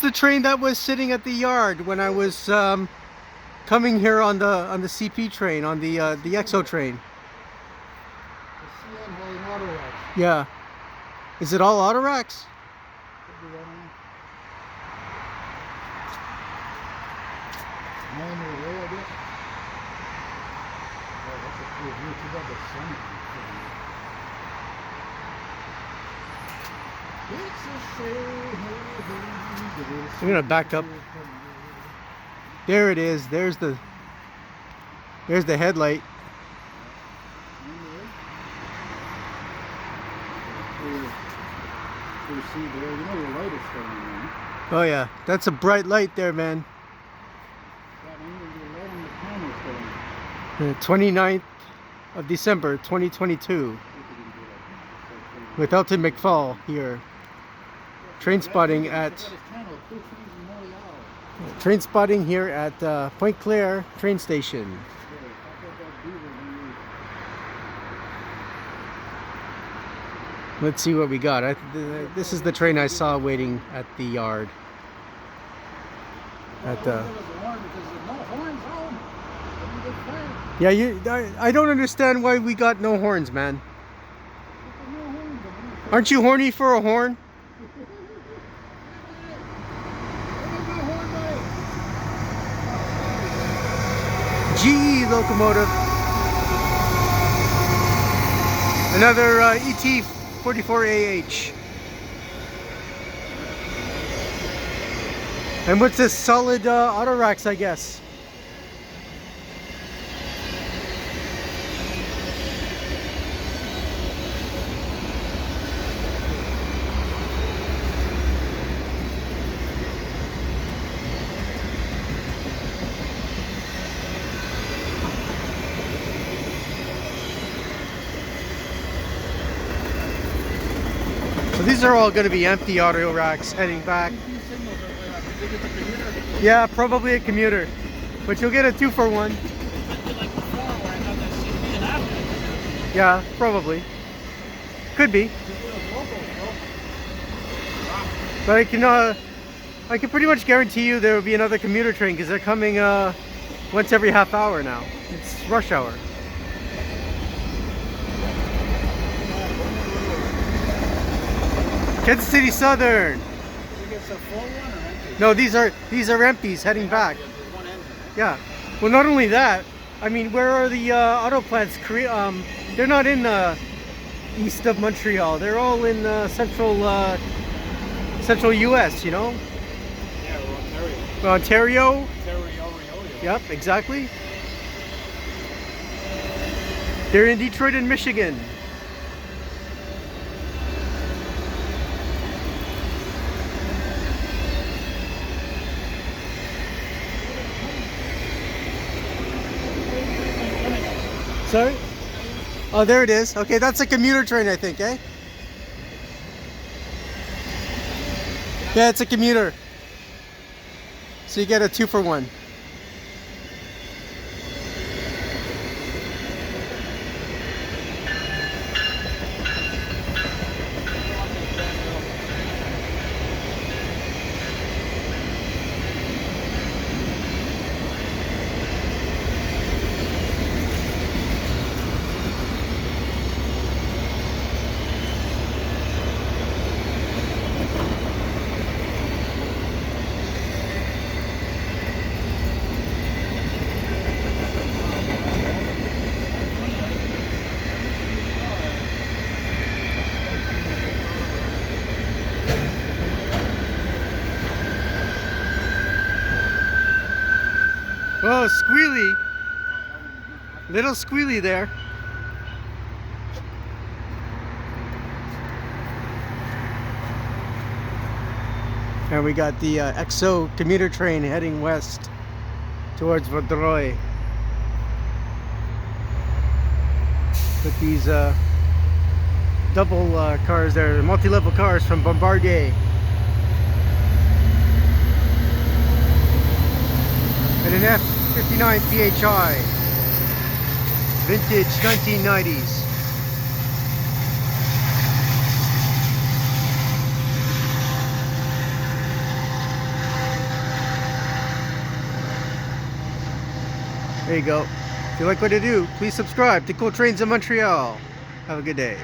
the train that was sitting at the yard when I was coming here on the CP train, on the EXO train. The CN hauling auto racks. Yeah. Is it all auto racks? Could be, I don't know. Manual way, I guess. Oh, that's a cool view. Too bad the sun is I'm gonna back up. There it is. There's the headlight. Oh yeah, that's a bright light there, man. The 29th of December 2022 with Elton McFall here. Trainspotting here at Pointe Claire train station. Let's see what we got. This is the train I saw waiting at the yard. Yeah, I don't understand why we got no horns, man. Aren't you horny for a horn? GE locomotive. Another ET44AH. And what's this? Solid auto racks, I guess. So these are all going to be empty auto racks heading back. Yeah, probably a commuter. But you'll get a 2-for-1. Yeah, probably. Could be. But I can pretty much guarantee you there will be another commuter train because they're coming once every half hour now. It's rush hour. Kansas City Southern. No, these are empties heading back. Yeah. Well, not only that. I mean, where are the auto plants? They're not in east of Montreal. They're all in central U.S. You know. Yeah, Ontario. Yep, exactly. They're in Detroit and Michigan. Sorry? Oh, there it is. Okay, that's a commuter train, I think, eh? Yeah, it's a commuter. So you get a 2-for-1. Oh, squealy. Little squealy there. And we got the EXO commuter train heading west towards Vaudreuil. With these double cars there, multi-level cars from Bombardier. And an F59PHi, vintage 1990s. There you go. If you like what I do, please subscribe to Cool Trains in Montreal. Have a good day.